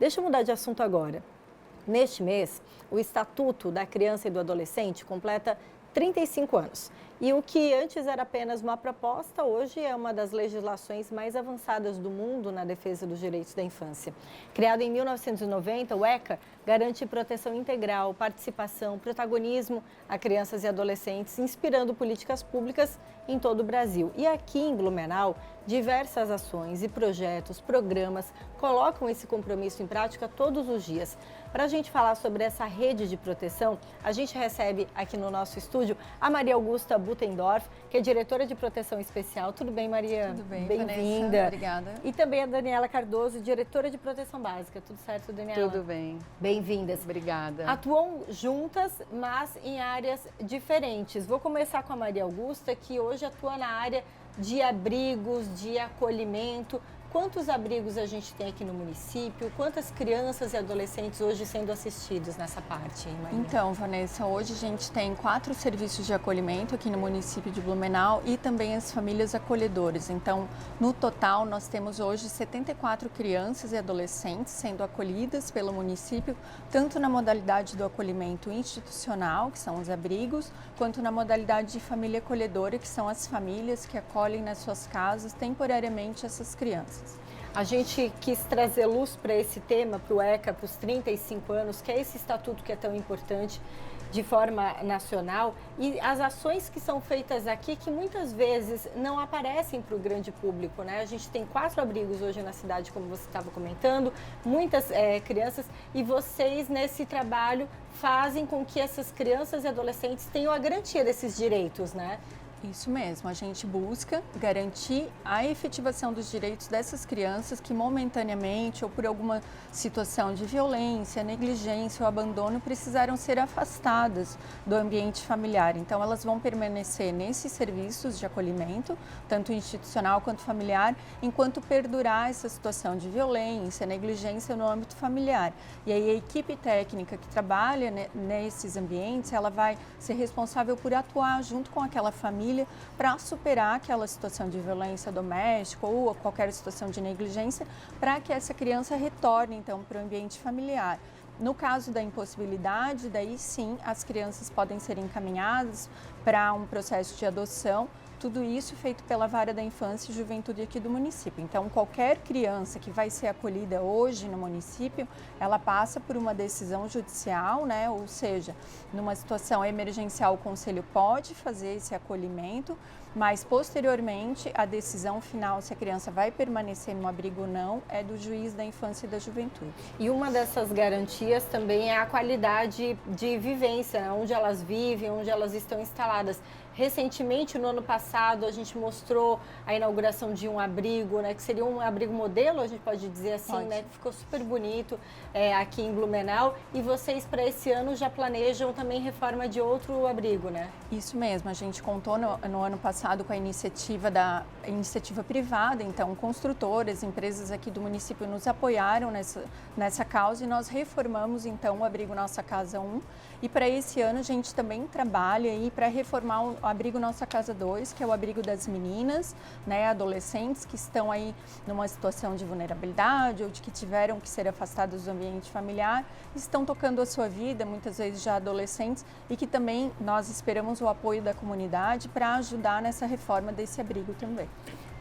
Deixa eu mudar de assunto agora. Neste mês, o Estatuto da Criança e do Adolescente completa 35 anos. E o que antes era apenas uma proposta, hoje é uma das legislações mais avançadas do mundo na defesa dos direitos da infância. Criado em 1990, o ECA garante proteção integral, participação, protagonismo a crianças e adolescentes, inspirando políticas públicas em todo o Brasil. E aqui em Blumenau, diversas ações e projetos, programas colocam esse compromisso em prática todos os dias. Para a gente falar sobre essa rede de proteção, a gente recebe aqui no nosso estúdio a Maria Augusta Butendorf, que é diretora de proteção especial. Tudo bem, Maria? Tudo bem, bem-vinda. Obrigada. E também a Daniela Cardoso, diretora de proteção básica. Tudo certo, Daniela? Tudo bem. Bem-vindas. Obrigada. Atuam juntas, mas em áreas diferentes. Vou começar com a Maria Augusta, que hoje atua na área de abrigos, de acolhimento. Quantos abrigos a gente tem aqui no município? Quantas crianças e adolescentes hoje sendo assistidos nessa parte, Maria? Então, Vanessa, hoje a gente tem 4 serviços de acolhimento aqui no município de Blumenau e também as famílias acolhedoras. Então, no total, nós temos hoje 74 crianças e adolescentes sendo acolhidas pelo município, tanto na modalidade do acolhimento institucional, que são os abrigos, quanto na modalidade de família acolhedora, que são as famílias que acolhem nas suas casas temporariamente essas crianças. A gente quis trazer luz para esse tema, para o ECA, para os 35 anos, que é esse estatuto que é tão importante de forma nacional, e as ações que são feitas aqui que muitas vezes não aparecem para o grande público, né? A gente tem 4 abrigos hoje na cidade, como você estava comentando, muitas crianças, e vocês nesse trabalho fazem com que essas crianças e adolescentes tenham a garantia desses direitos, né? Isso mesmo, a gente busca garantir a efetivação dos direitos dessas crianças que momentaneamente ou por alguma situação de violência, negligência ou abandono precisaram ser afastadas do ambiente familiar. Então elas vão permanecer nesses serviços de acolhimento, tanto institucional quanto familiar, enquanto perdurar essa situação de violência, negligência no âmbito familiar. E aí a equipe técnica que trabalha nesses ambientes, ela vai ser responsável por atuar junto com aquela família para superar aquela situação de violência doméstica ou qualquer situação de negligência, para que essa criança retorne então para o ambiente familiar. No caso da impossibilidade, daí sim as crianças podem ser encaminhadas para um processo de adoção. Tudo isso feito pela Vara da Infância e Juventude aqui do município. Então, qualquer criança que vai ser acolhida hoje no município, ela passa por uma decisão judicial, né? Ou seja, numa situação emergencial, o conselho pode fazer esse acolhimento, mas posteriormente a decisão final se a criança vai permanecer no abrigo ou não é do juiz da infância e da juventude. E uma dessas garantias também é a qualidade de vivência, né? Onde elas vivem, onde elas estão instaladas. Recentemente, no ano passado, a gente mostrou a inauguração de um abrigo, né, que seria um abrigo modelo, a gente pode dizer assim, Pode. né, que ficou super bonito aqui em Blumenau. E vocês, para esse ano, já planejam também reforma de outro abrigo, né? Isso mesmo, a gente contou no ano passado com a iniciativa privada, então construtoras, empresas aqui do município nos apoiaram nessa causa e nós reformamos então o abrigo Nossa Casa 1. E para esse ano a gente também trabalha aí para reformar o abrigo Nossa Casa 2, que é o abrigo das meninas, né, adolescentes que estão aí numa situação de vulnerabilidade ou de que tiveram que ser afastadas do ambiente familiar, estão tocando a sua vida, muitas vezes já adolescentes, e que também nós esperamos o apoio da comunidade para ajudar nessa reforma desse abrigo também.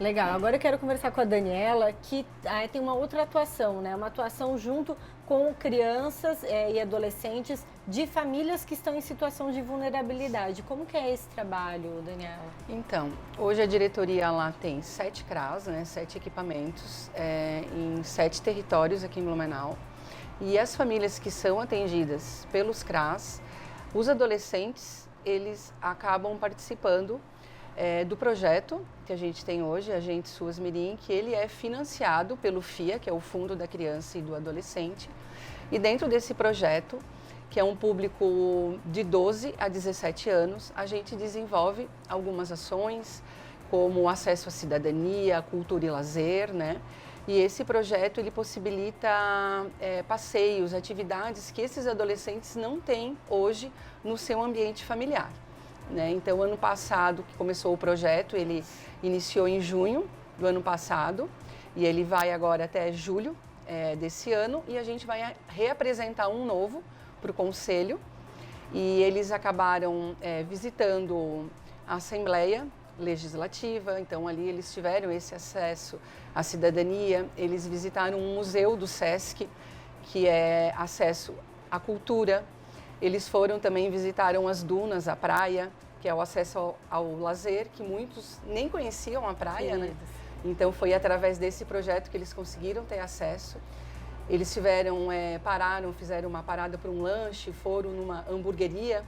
Legal, agora eu quero conversar com a Daniela, que tem uma outra atuação, né? Uma atuação junto com crianças e adolescentes de famílias que estão em situação de vulnerabilidade. Como que é esse trabalho, Daniela? Então, hoje a diretoria lá tem 7 CRAs, né, 7 equipamentos em 7 territórios aqui em Blumenau. E as famílias que são atendidas pelos CRAs, os adolescentes, eles acabam participando do projeto que a gente tem hoje, Agente SUAS Mirim, que ele é financiado pelo FIA, que é o Fundo da Criança e do Adolescente. E dentro desse projeto, que é um público de 12 a 17 anos, a gente desenvolve algumas ações, como acesso à cidadania, cultura e lazer, né? E esse projeto, ele possibilita passeios, atividades que esses adolescentes não têm hoje no seu ambiente familiar. Né? Então, ano passado, que começou o projeto, ele iniciou em junho do ano passado e ele vai agora até julho desse ano e a gente vai reapresentar um novo para o Conselho. E eles acabaram visitando a Assembleia Legislativa, então ali eles tiveram esse acesso à cidadania. Eles visitaram um museu do SESC, que é acesso à cultura. Eles também visitaram as dunas, a praia, que é o acesso ao lazer, que muitos nem conheciam a praia, né? Então foi através desse projeto que eles conseguiram ter acesso. Eles fizeram uma parada para um lanche, foram numa hamburgueria,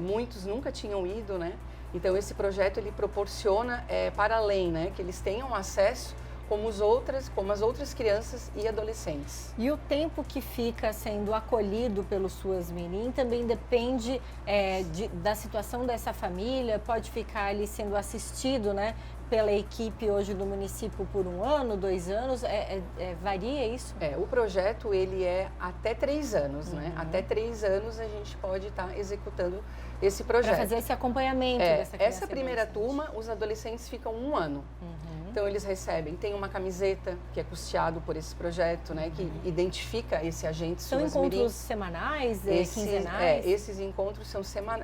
muitos nunca tinham ido, né? Então esse projeto ele proporciona para além, né? Que eles tenham acesso como as outras crianças e adolescentes. E o tempo que fica sendo acolhido pelo SUAS Mirim também depende da situação dessa família, pode ficar ali sendo assistido, né, pela equipe hoje do município por 1 ano, 2 anos, varia isso? O projeto ele é até 3 anos, né? Até 3 anos a gente pode estar executando esse projeto. Para fazer esse acompanhamento dessa criança. Essa primeira turma, os adolescentes ficam 1 ano. Então eles tem uma camiseta que é custeado por esse projeto, né, que identifica esse agente SUAS Mirim. São encontros semanais, quinzenais? Esses encontros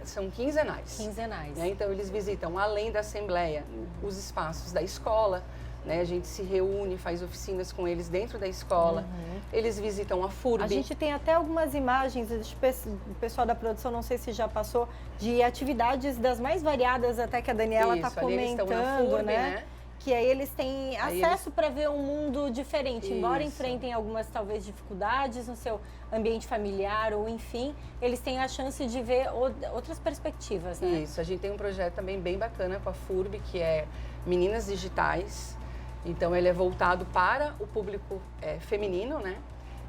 são quinzenais. Quinzenais. Né? Então eles visitam, além da Assembleia, os espaços da escola, né? A gente se reúne, faz oficinas com eles dentro da escola. Eles visitam a FURB. A gente tem até algumas imagens, o pessoal da produção, não sei se já passou, de atividades das mais variadas até que a Daniela está comentando, eles estão na FURB, né? Que aí eles têm acesso para ver um mundo diferente, embora Isso. enfrentem algumas, talvez, dificuldades no seu ambiente familiar ou, enfim, eles têm a chance de ver outras perspectivas, né? Isso, a gente tem um projeto também bem bacana com a FURB, que é Meninas Digitais. Então, ele é voltado para o público feminino, né?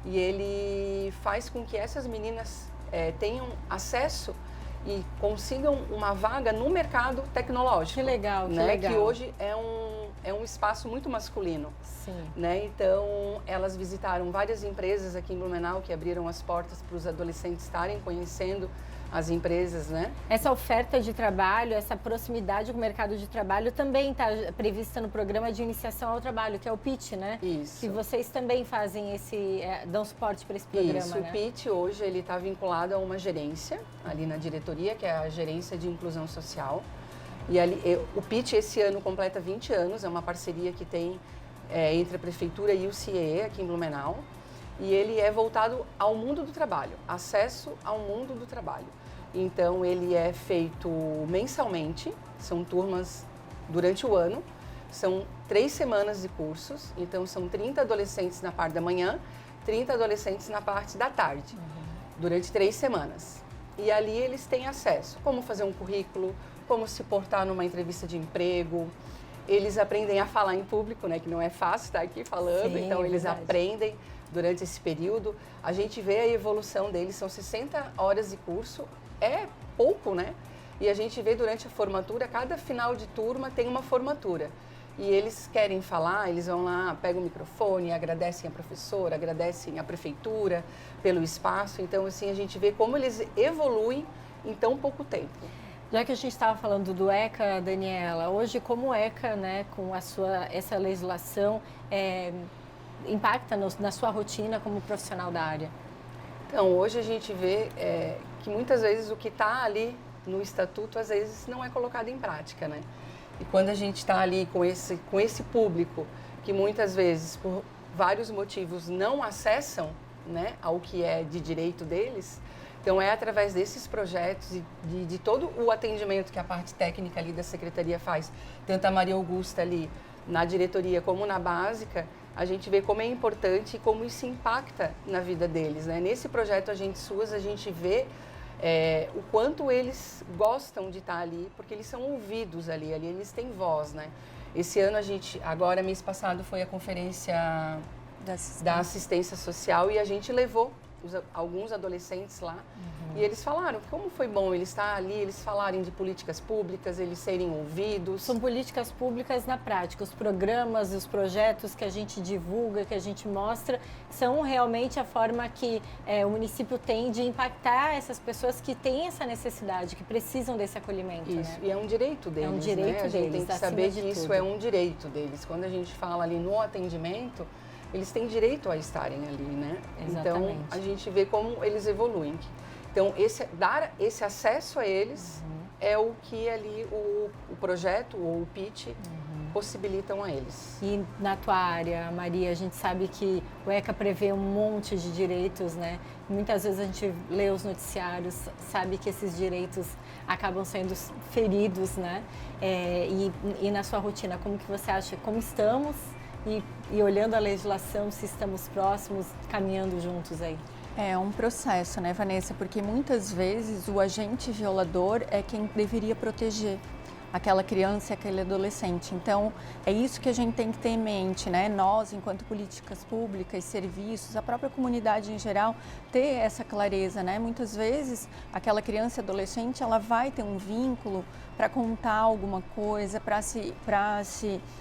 E ele faz com que essas meninas tenham acesso e consigam uma vaga no mercado tecnológico. Que legal, que né? legal. Que hoje é um espaço muito masculino. Sim. Né? Então, elas visitaram várias empresas aqui em Blumenau que abriram as portas para os adolescentes estarem conhecendo as empresas, né? Essa oferta de trabalho, essa proximidade com o mercado de trabalho também está prevista no programa de iniciação ao trabalho, que é o PIT, né? Isso. Que vocês também fazem dão suporte para esse programa, Isso, né? O PIT hoje ele está vinculado a uma gerência, ali na diretoria, que é a Gerência de Inclusão Social. E ali, o PIT esse ano completa 20 anos, é uma parceria que tem entre a Prefeitura e o CIE aqui em Blumenau. E ele é voltado ao mundo do trabalho, acesso ao mundo do trabalho. Então, ele é feito mensalmente, são turmas durante o ano, são 3 semanas de cursos, então são 30 adolescentes na parte da manhã, 30 adolescentes na parte da tarde, durante 3 semanas. E ali eles têm acesso, como fazer um currículo, como se portar numa entrevista de emprego. Eles aprendem a falar em público, né, que não é fácil estar aqui falando, Sim, então eles verdade. aprendem durante esse período. A gente vê a evolução deles, são 60 horas de curso, é pouco, né? E a gente vê durante a formatura, cada final de turma tem uma formatura. E eles querem falar, eles vão lá, pegam o microfone, agradecem a professora, agradecem a prefeitura pelo espaço. Então, assim, a gente vê como eles evoluem em tão pouco tempo. Já que a gente estava falando do ECA, Daniela, hoje como o ECA, né, com essa legislação, impacta na sua rotina como profissional da área? Então, hoje a gente vê que muitas vezes o que está ali no estatuto, às vezes, não é colocado em prática, né? E quando a gente está ali com esse público, que muitas vezes, por vários motivos, não acessam, né, ao que é de direito deles, então é através desses projetos e de todo o atendimento que a parte técnica ali da Secretaria faz, tanto a Maria Augusta ali na diretoria como na básica, a gente vê como é importante e como isso impacta na vida deles, né? Nesse projeto Agente SUAS, a gente vê o quanto eles gostam de estar ali, porque eles são ouvidos ali eles têm voz, né? Esse ano agora mês passado foi a conferência da assistência social e a gente levou alguns adolescentes lá e eles falaram como foi bom eles estar ali, eles falarem de políticas públicas, eles serem ouvidos. São políticas públicas na prática, os programas, os projetos que a gente divulga, que a gente mostra, são realmente a forma que o município tem de impactar essas pessoas que têm essa necessidade, que precisam desse acolhimento. Isso, né? E é um direito deles, é um direito né? A gente deles, tem que saber que isso é um direito deles. Quando a gente fala ali no atendimento, eles têm direito a estarem ali, né? Exatamente. Então, a gente vê como eles evoluem. Então, dar esse acesso a eles é o que ali o projeto ou o pitch possibilitam a eles. E na tua área, Maria, a gente sabe que o ECA prevê um monte de direitos, né? Muitas vezes a gente lê os noticiários, sabe que esses direitos acabam sendo feridos, né? E na sua rotina, como que você acha, como estamos e olhando a legislação, se estamos próximos, caminhando juntos aí? É um processo, né, Vanessa? Porque muitas vezes o agente violador é quem deveria proteger aquela criança e aquele adolescente. Então, é isso que a gente tem que ter em mente, né? Nós, enquanto políticas públicas, serviços, a própria comunidade em geral, ter essa clareza, né? Muitas vezes, aquela criança e adolescente, ela vai ter um vínculo para contar alguma coisa,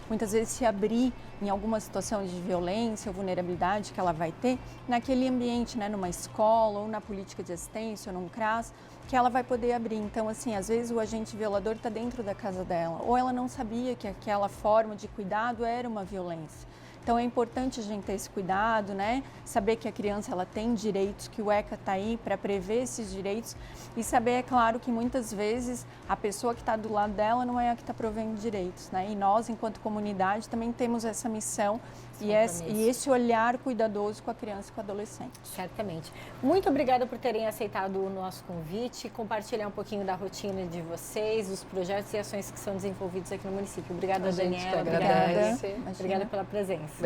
muitas vezes se abrir em alguma situação de violência ou vulnerabilidade que ela vai ter naquele ambiente, né? Numa escola ou na política de assistência ou num CRAS, que ela vai poder abrir. Então, assim, às vezes o agente violador está dentro da casa dela, ou ela não sabia que aquela forma de cuidado era uma violência. Então, é importante a gente ter esse cuidado, né? Saber que a criança ela tem direitos, que o ECA está aí para prever esses direitos e saber, é claro, que muitas vezes a pessoa que está do lado dela não é a que está provendo direitos, né? E nós, enquanto comunidade, também temos essa missão e esse olhar cuidadoso com a criança e com o adolescente. Certamente. Muito obrigada por terem aceitado o nosso convite, compartilhar um pouquinho da rotina de vocês, os projetos e ações que são desenvolvidos aqui no município. Obrigada, Daniela. Obrigada. Obrigada pela presença. Obrigada.